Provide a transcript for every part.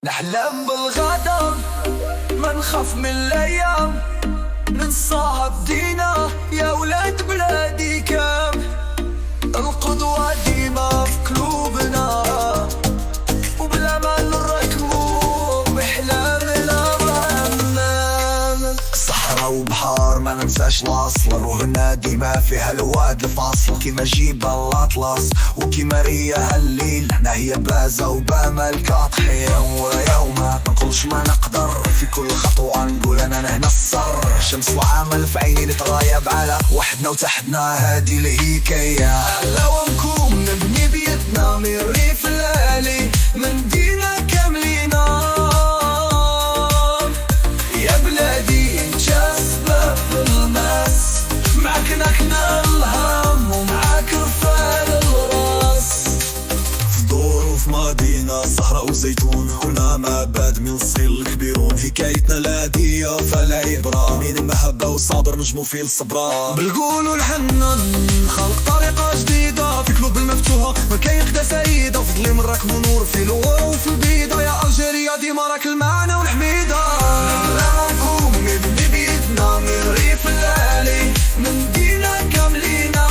نحلم بالغدا ما نخاف من الايام، ننصاها بدينا يا ولاد بلادي كام. القدوة ديما في قلوبنا وبالامل نركبو بحلامنا وامام. صحراء وبحار ما ننساش الاصل، روحنا ديما فيها الواد الفاصل. كيما جيب الاطلس وكيما رياح الليل، حنا هي بازا وبامل كاطحين. ويوم ما نقولش ما نقدر، في كل خطوة نقول انا نهنا الصر. شمس وعمل في عيني نتغايب على وحدنا وتحدنا، هادي الهكاية. لو نكون نبني بيتنا من ريف الالي، من دينا كاملينا يا بلادي انت سبب الماس. معاك نحنا الهم ومعاك رفال الراس. في دور وفي مدينة صحراء وزيتون، كلنا معباد من الصغير الكبيرون. حكايتنا العادية فالعبرة، من المحبة والصبر نجمو في الصبرة. بالقول والحنان خلق طريقة جديدة في قلوب المفتوحة، ما كيقدا سيدة. وفضلي من راك ونور في الور وفي البيضة، يا ألجيريا ديما راك المعنى والحميدة. نراكم من بيتنا من ريف الالي، من دينا كاملينا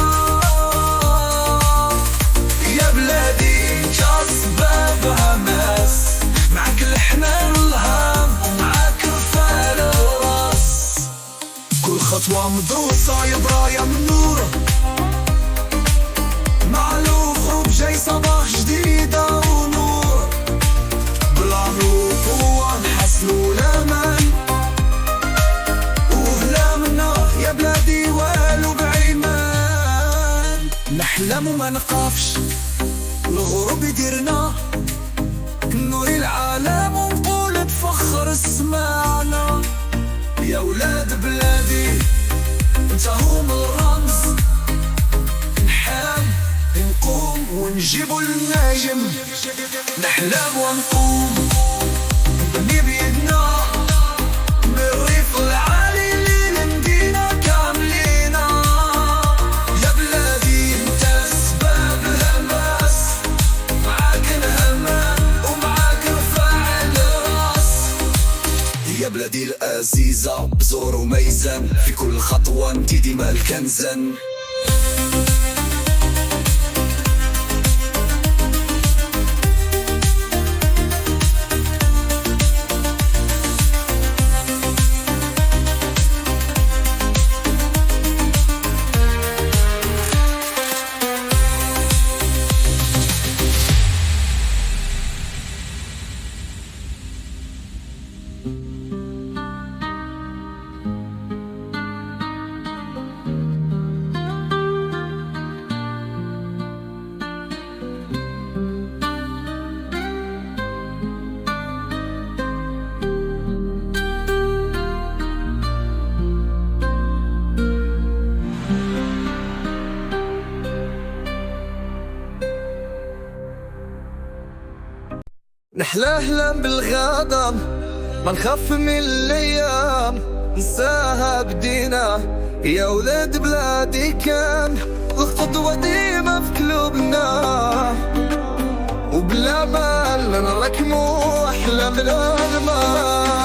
يا بلادي انت سبب هماس. معاك الحنان الهم ومعاك رفال الراس. كل خطوة مدروسة يا برايا من نور، معلوف غروب جاي صباح جديدة ونور. بلا نور قوة نحسنو الأمان، وهلا منا يا بلادي والو بعيمان. نحلم وما نخافش الغروب يديرنا، نوري العالم ونقول بفخر اسمعنا. يا ولاد بلادي انت هم الرمز، نحلم نقوم ونجيبو النجم. نحلم ونقوم نبني بيدنا من الريف العالي اللي لمدينا كاملينا. يا بلادي انت سبب الهماس، معاك الهمان ومعاك رفاع الراس. يا بلادي العزيزة بزور وميزان، في كل خطوة انتي ديما الكنزن. نحلم بالغدا ما نخاف من الايام، نساها بدينا يا ولاد بلادي كان. القدوة ديما في قلوبنا وبلا بال نركمو احلامنا الماء.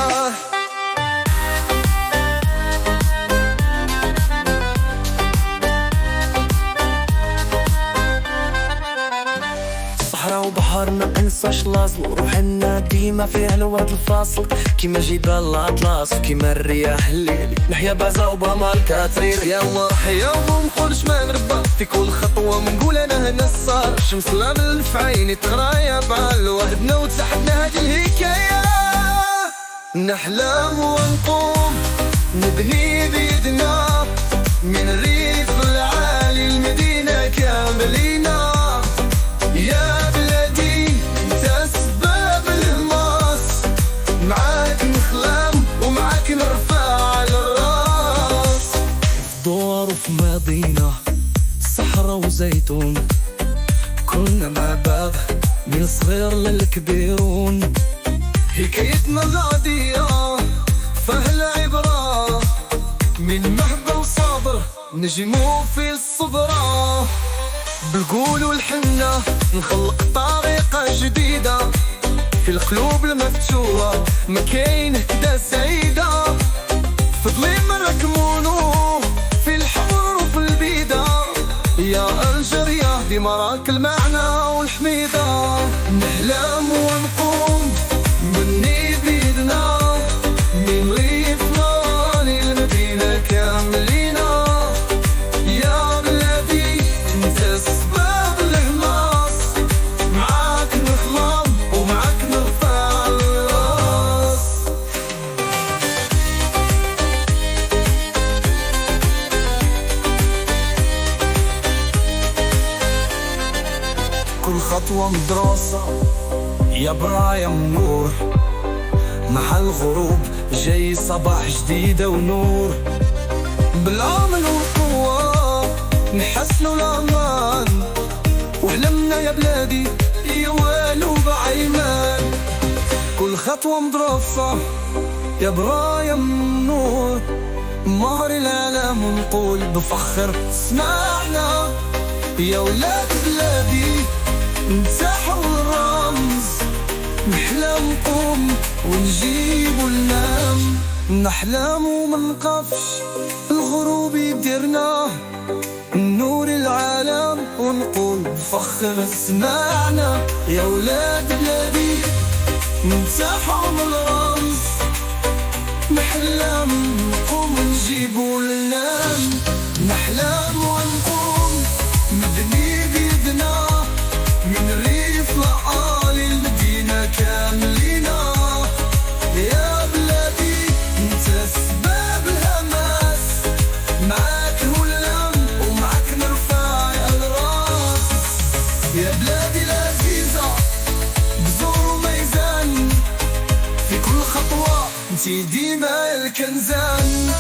صحراء وبحر ما انساش لاصل، روحنا ديما فيها الواد الفاصل. كيما جبال الاطلس وكيما الرياح الليل، نحيا بازا وبامال كاترير. يا مرحيا ومنقولش ما نربى، في كل خطوة منقول انا هنا الصار. شمس الامل في عيني تغرايب على وحدنا وتحدنا هادي الهكاية. نحلم ونقوم نبني بيدنا من الريف العالي المدينة كاملينا. يا بلادي انت سبب الهماس، معاك نخلم ومعاك نرفع الراس. في دور وفي مدينة صحراء وزيتون، كلنا مع بعض من الصغير للكبيرون. حكايتنا العادية فيها العبرة، من محبة وصبر نجمو في الصبرة. بالقول والحنة نخلق طريقة جديدة، في القلوب المفتوحة ما كاين هكدا سعيدة، في ظليم ركمونو في الحمر وفي البيدة، يا ألجيريا ديما راك المعنى والحميدة. نحلم ونقوم بني بيدنا من ريفنا للمدينة كاملينا، يا بلادي انت سبب الهلاص، معاك نحلم ومعاك نرفع الراس. كل خطوة مدرسة يا برايم نور، مع الغروب جاي صباح جديدة ونور، بالأمل والقوة نحسنوا الأمان، وحلمنا يا بلادي يوالو بعيمان. كل خطوة مدرسة يا برايم نور، مهر العالم ونقول بفخر سمعنا، يا ولاد بلادي نمسحوا الرمز، نحلم نقوم ونجيب وننام، نحلم ومنقفش الغروب يديرنا، نور العالم ونقول بفخر سمعنا، يا ولاد بلادي نمسحوا الرمز، نحلم نقوم ونجيب وننام، نحلم ونقوم نبني بيدنا من ريف لعالي المدينة كاملينا، يا بلادي انت سباب الهماس، معاك هلم ومعاك نرفع الراس. يا بلادي العزيزة بزور وميزان، في كل خطوة انتي ديما الكنزان.